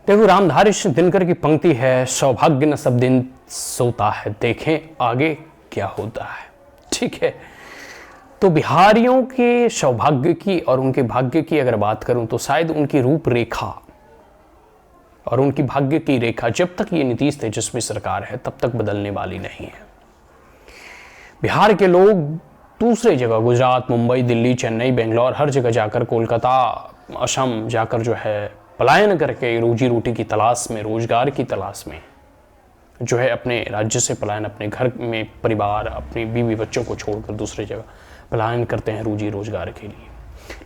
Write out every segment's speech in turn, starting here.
देखो, रामधारी दिनकर की पंक्ति है, सौभाग्य न सब दिन सोता है, देखें आगे क्या होता है। ठीक है, तो बिहारियों के सौभाग्य की और उनके भाग्य की अगर बात करूं तो शायद उनकी रूपरेखा और उनकी भाग्य की रेखा जब तक ये नीतीश तेजस्वी सरकार है तब तक बदलने वाली नहीं है। बिहार के लोग दूसरे जगह गुजरात, मुंबई, दिल्ली, चेन्नई, बेंगलोर, हर जगह जाकर, कोलकाता, असम जाकर जो है पलायन करके रोजी रोटी की तलाश में, रोजगार की तलाश में जो है अपने राज्य से पलायन, अपने घर में परिवार, अपनी बीवी बच्चों को छोड़कर दूसरे जगह पलायन करते हैं रोजी रोजगार के लिए।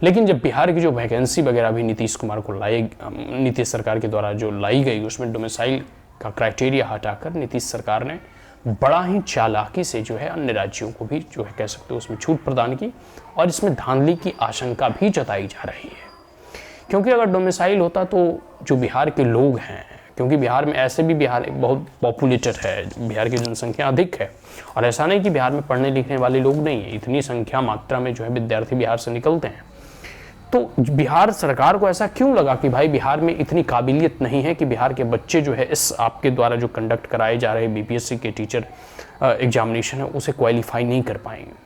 लेकिन जब बिहार की जो वैकेंसी वगैरह भी नीतीश कुमार को नीतीश सरकार के द्वारा जो लाई गई, उसमें डोमिसाइल का क्राइटेरिया हटाकर नीतीश सरकार ने बड़ा ही चालाकी से जो है अन्य राज्यों को भी जो है कह सकते हो उसमें छूट प्रदान की, और इसमें धांधली की आशंका भी जताई जा रही है। क्योंकि अगर डोमिसाइल होता तो जो बिहार के लोग हैं, क्योंकि बिहार में ऐसे भी बिहार बहुत पॉपुलेटेड है, बिहार की जनसंख्या अधिक है, और ऐसा नहीं कि बिहार में पढ़ने लिखने वाले लोग नहीं है, इतनी संख्या मात्रा में जो है विद्यार्थी बिहार से निकलते हैं। तो बिहार सरकार को ऐसा क्यों लगा कि भाई बिहार में इतनी काबिलियत नहीं है कि बिहार के बच्चे जो है इस आपके द्वारा जो कंडक्ट कराए जा रहे बीपीएससी के टीचर एग्जामिनेशन है उसे क्वालिफाई नहीं कर पाएंगे।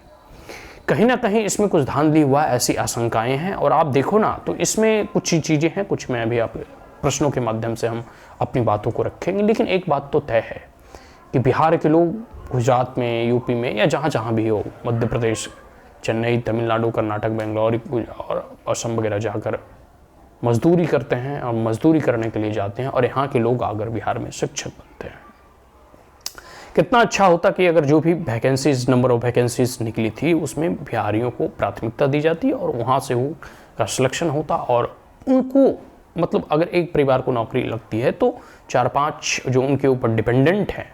कहीं ना कहीं इसमें कुछ धांधली हुआ, ऐसी आशंकाएं हैं। और आप देखो ना तो इसमें कुछ चीज़ें हैं, कुछ मैं अभी आप प्रश्नों के माध्यम से हम अपनी बातों को रखेंगे। लेकिन एक बात तो तय है कि बिहार के लोग गुजरात में, यूपी में या जहाँ जहाँ भी हो, मध्य प्रदेश, चेन्नई, तमिलनाडु, कर्नाटक, बेंगलोर और असम वगैरह जाकर मजदूरी करते हैं और मजदूरी करने के लिए जाते हैं, और यहाँ के लोग आकर बिहार में शिक्षक बनते हैं। कितना अच्छा होता कि अगर जो भी वैकेंसीज, नंबर ऑफ वैकेंसीज निकली थी उसमें बिहारियों को प्राथमिकता दी जाती और वहाँ से वो का सिलेक्शन होता, और उनको मतलब अगर एक परिवार को नौकरी लगती है तो 4-5 जो उनके ऊपर डिपेंडेंट हैं,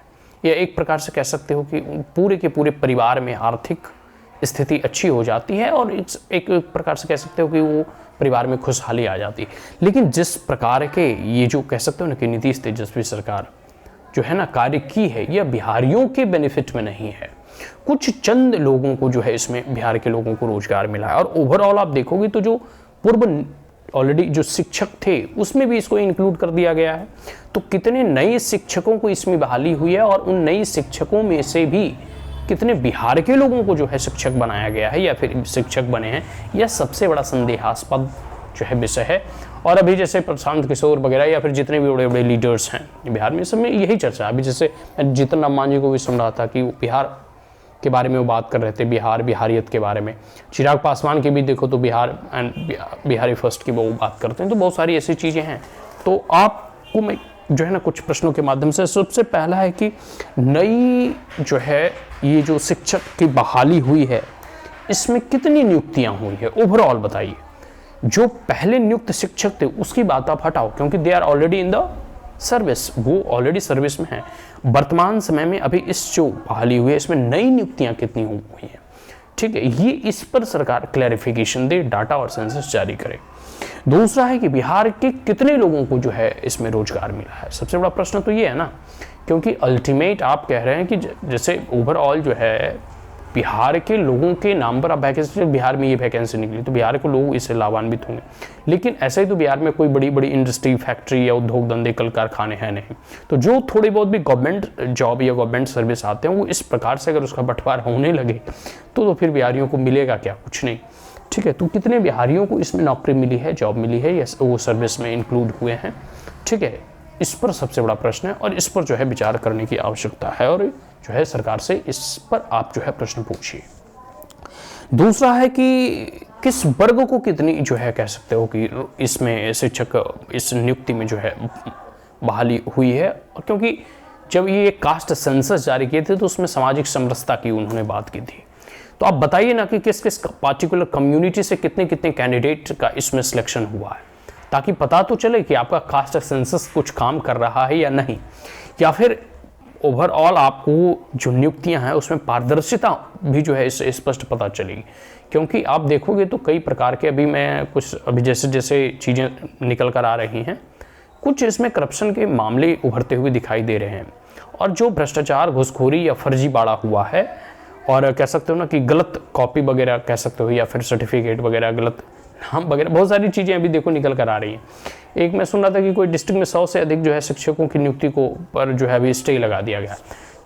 या एक प्रकार से कह सकते हो कि पूरे के पूरे परिवार में आर्थिक स्थिति अच्छी हो जाती है, और एक प्रकार से कह सकते हो कि वो परिवार में खुशहाली आ जाती है। लेकिन जिस प्रकार के ये जो कह सकते हो ना कि नीतीश तेजस्वी सरकार जो है ना कार्य की है, यह बिहारियों के बेनिफिट में नहीं है। कुछ चंद लोगों को जो है इसमें बिहार के लोगों को रोजगार मिला है, और ओवरऑल आप देखोगे तो जो पूर्व ऑलरेडी जो शिक्षक थे उसमें भी इसको इंक्लूड कर दिया गया है। तो कितने नए शिक्षकों को इसमें बहाली हुई है, और उन नए शिक्षकों में से भी कितने बिहार के लोगों को जो है शिक्षक बनाया गया है या फिर शिक्षक बने हैं, यह सबसे बड़ा संदेहास्पद जो है विषय है। और अभी जैसे प्रशांत किशोर वगैरह या फिर जितने भी बड़े बड़े लीडर्स हैं बिहार में, सब में यही चर्चा है। अभी जैसे जितन राम मांझी को भी सुन रहा था कि वो बिहार के बारे में वो बात कर रहे थे, बिहार, बिहारियत के बारे में। चिराग पासवान की भी देखो तो बिहार एंड बिहारी फर्स्ट की वो बात करते हैं। तो बहुत सारी ऐसी चीज़ें हैं। तो आपको मैं जो है ना कुछ प्रश्नों के माध्यम से, सबसे पहला है कि नई जो है ये जो शिक्षक की बहाली हुई है इसमें कितनी नियुक्तियां हुई है ओवरऑल बताइए। जो पहले नियुक्त शिक्षक थे उसकी बात आप हटाओ, क्योंकि they are already in the service, वो ऑलरेडी सर्विस में है। वर्तमान समय में अभी इस जो बहाली हुई है इसमें नई नियुक्तियां कितनी हुई हैं, ठीक है, ये इस पर सरकार क्लैरिफिकेशन दे, डाटा और सेंसस जारी करे। दूसरा है कि बिहार के कितने लोगों को जो है इसमें रोजगार मिला है। सबसे बड़ा प्रश्न तो ये है ना, क्योंकि अल्टीमेट आप कह रहे हैं कि जैसे ओवरऑल जो है बिहार के लोगों के नाम पर अब वैकेंसी, बिहार में ये वैकेंसी निकली तो बिहार के लोग इससे लाभान्वित होंगे। लेकिन ऐसे ही तो बिहार में कोई बड़ी बड़ी इंडस्ट्री, फैक्ट्री या उद्योग धंधे, कल कारखाने हैं नहीं। तो जो थोड़ी बहुत भी गवर्नमेंट जॉब या गवर्नमेंट सर्विस आते हैं वो इस प्रकार से अगर उसका बंटवारा होने लगे तो फिर बिहारियों को मिलेगा क्या, कुछ नहीं। ठीक है, तो कितने बिहारियों को इसमें नौकरी मिली है, जॉब मिली है, या वो सर्विस में इंक्लूड हुए हैं, ठीक है, इस पर सबसे बड़ा प्रश्न है। और इस पर जो है विचार करने की आवश्यकता है, और जो है सरकार से इस पर आप जो है प्रश्न पूछिए। दूसरा है कि किस वर्ग को कितनी जो है कह सकते हो कि इसमें शिक्षक इस नियुक्ति में जो है बहाली हुई है। क्योंकि जब ये कास्ट सेंसस जारी किए थे तो उसमें सामाजिक समरसता की उन्होंने बात की थी। तो आप बताइए ना कि किस किस पार्टिकुलर कम्युनिटी से कितने कितने कैंडिडेट का इसमें सिलेक्शन हुआ है, ताकि पता तो चले कि आपका कास्ट सेंसस कुछ काम कर रहा है या नहीं, या फिर ओवरऑल आपको जो नियुक्तियां हैं उसमें पारदर्शिता भी जो है इससे स्पष्ट पता चलेगी। क्योंकि आप देखोगे तो कई प्रकार के अभी जैसे जैसे चीज़ें निकल कर आ रही हैं, कुछ इसमें करप्शन के मामले उभरते हुए दिखाई दे रहे हैं, और जो भ्रष्टाचार, घुसखोरी या फर्जीवाड़ा हुआ है, और कह सकते हो ना कि गलत कॉपी वगैरह कह सकते हो, या फिर सर्टिफिकेट वगैरह, गलत नाम वगैरह, बहुत सारी चीज़ें अभी देखो निकल कर आ रही हैं। एक मैं सुन रहा था कि कोई डिस्ट्रिक्ट में 100 से अधिक जो है शिक्षकों की नियुक्ति को पर जो है अभी स्टे लगा दिया गया।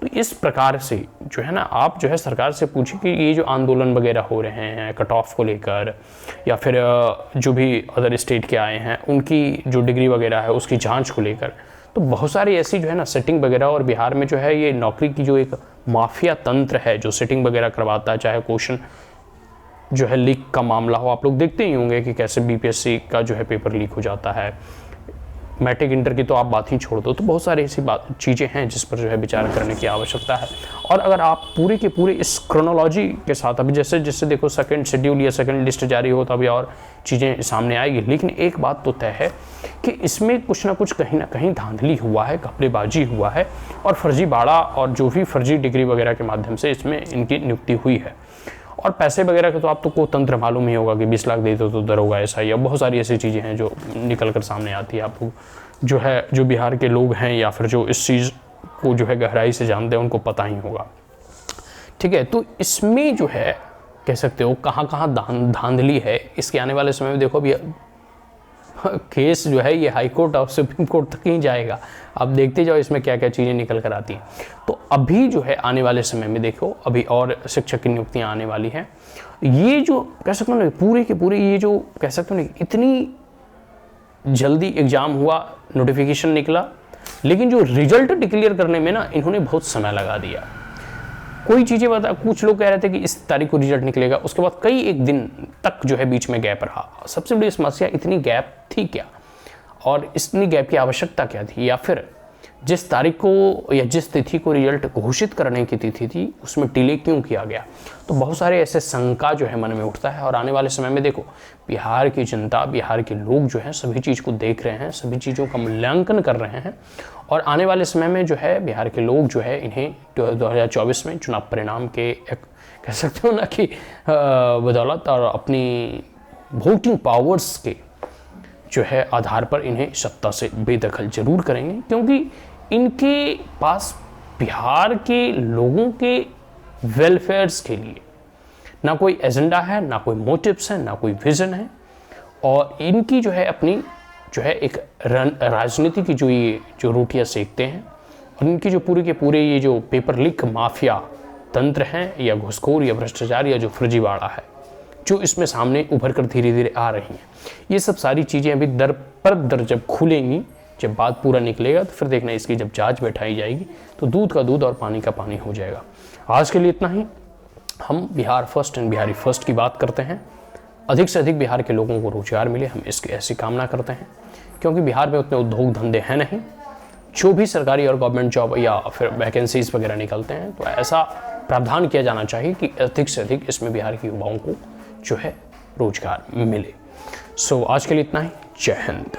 तो इस प्रकार से जो है ना, आप जो है सरकार से पूछिए कि ये जो आंदोलन वगैरह हो रहे हैं कट ऑफ को लेकर, या फिर जो भी अदर स्टेट के आए हैं उनकी जो डिग्री वगैरह है उसकी जांच को लेकर, तो बहुत सारी ऐसी जो है ना सेटिंग वगैरह, और बिहार में जो है ये नौकरी की जो एक माफिया तंत्र है जो सेटिंग वगैरह करवाता है, चाहे क्वेश्चन जो है लीक का मामला हो, आप लोग देखते ही होंगे कि कैसे बीपीएससी का जो है पेपर लीक हो जाता है, मैट्रिक इंटर की तो आप बात ही छोड़ दो। तो बहुत सारी ऐसी चीज़ें हैं जिस पर जो है विचार करने की आवश्यकता है। और अगर आप पूरे के पूरे इस क्रोनोलॉजी के साथ, अभी जैसे जैसे देखो सेकंड शेड्यूल या सेकंड लिस्ट जारी हो तो अभी और चीज़ें सामने आएगी, लेकिन एक बात तो तय है कि इसमें कुछ ना कुछ कहीं ना कहीं धांधली हुआ है, घपलेबाजी हुआ है, और फर्जीवाड़ा और जो भी फर्जी डिग्री वगैरह के माध्यम से इसमें इनकी नियुक्ति हुई है। और पैसे वगैरह का तो आपको को तंत्र मालूम ही होगा कि 20 लाख दे दो तो दरोगा ऐसा, या बहुत सारी ऐसी चीज़ें हैं जो निकल कर सामने आती है। आपको जो है जो बिहार के लोग हैं या फिर जो इस चीज़ को जो है गहराई से जानते हैं उनको पता ही होगा, ठीक है। तो इसमें जो है कह सकते हो कहाँ कहाँ धांधली है, इसके आने वाले समय में देखो अभी केस जो है ये हाई कोर्ट और सुप्रीम कोर्ट तक ही जाएगा। आप देखते जाओ इसमें क्या क्या चीज़ें निकल कर आती हैं। तो अभी जो है आने वाले समय में देखो अभी और शिक्षक की नियुक्तियां आने वाली हैं। ये जो कह सकते हो ना पूरे के पूरे ये जो कह सकते हो ना इतनी जल्दी एग्ज़ाम हुआ, नोटिफिकेशन निकला, लेकिन जो रिजल्ट डिक्लेयर करने में ना इन्होंने बहुत समय लगा दिया। कोई चीज़ें बता, कुछ लोग कह रहे थे कि इस तारीख को रिजल्ट निकलेगा, उसके बाद कई एक दिन तक जो है बीच में गैप रहा। सबसे बड़ी समस्या इतनी गैप थी क्या, और इतनी गैप की आवश्यकता क्या थी, या फिर जिस तारीख को या जिस तिथि को रिजल्ट घोषित करने की तिथि थी उसमें डिले क्यों किया गया। तो बहुत सारे ऐसे शंका जो है मन में उठता है। और आने वाले समय में देखो बिहार की जनता, बिहार के लोग जो हैं सभी चीज़ को देख रहे हैं, सभी चीज़ों का मूल्यांकन कर रहे हैं, और आने वाले समय में जो है बिहार के लोग जो है इन्हें 2024 में चुनाव परिणाम के एक कह सकते हो ना कि बदौलत और अपनी वोटिंग पावर्स के जो है आधार पर इन्हें सत्ता से बेदखल जरूर करेंगे, क्योंकि इनके पास बिहार के लोगों के वेलफेयर्स के लिए ना कोई एजेंडा है, ना कोई मोटिव्स है, ना कोई विजन है। और इनकी जो है अपनी जो है एक राजनीति की जो रोटियां सेकते हैं, और इनकी जो पूरे के पूरे ये जो पेपर लीक माफिया तंत्र हैं, या घुसखोर या भ्रष्टाचार या जो फर्जीवाड़ा है जो इसमें सामने उभर कर धीरे धीरे आ रही हैं, ये सब सारी चीज़ें अभी दर पर दर जब खुलेंगी, जब बात पूरा निकलेगा तो फिर देखना इसकी जब जांच बैठाई जाएगी तो दूध का दूध और पानी का पानी हो जाएगा। आज के लिए इतना ही। हम Bihar first and Bihari first की बात करते हैं। अधिक से अधिक बिहार के लोगों को रोजगार मिले, हम इसकी ऐसी कामना करते हैं, क्योंकि बिहार में उतने उद्योग धंधे हैं नहीं। जो भी सरकारी और गवर्नमेंट जॉब या फिर वैकेंसीज वगैरह निकलते हैं तो ऐसा प्रावधान किया जाना चाहिए कि अधिक से अधिक इसमें बिहार के युवाओं को जो है रोजगार मिले। सो आज के लिए इतना ही। जय हिंद।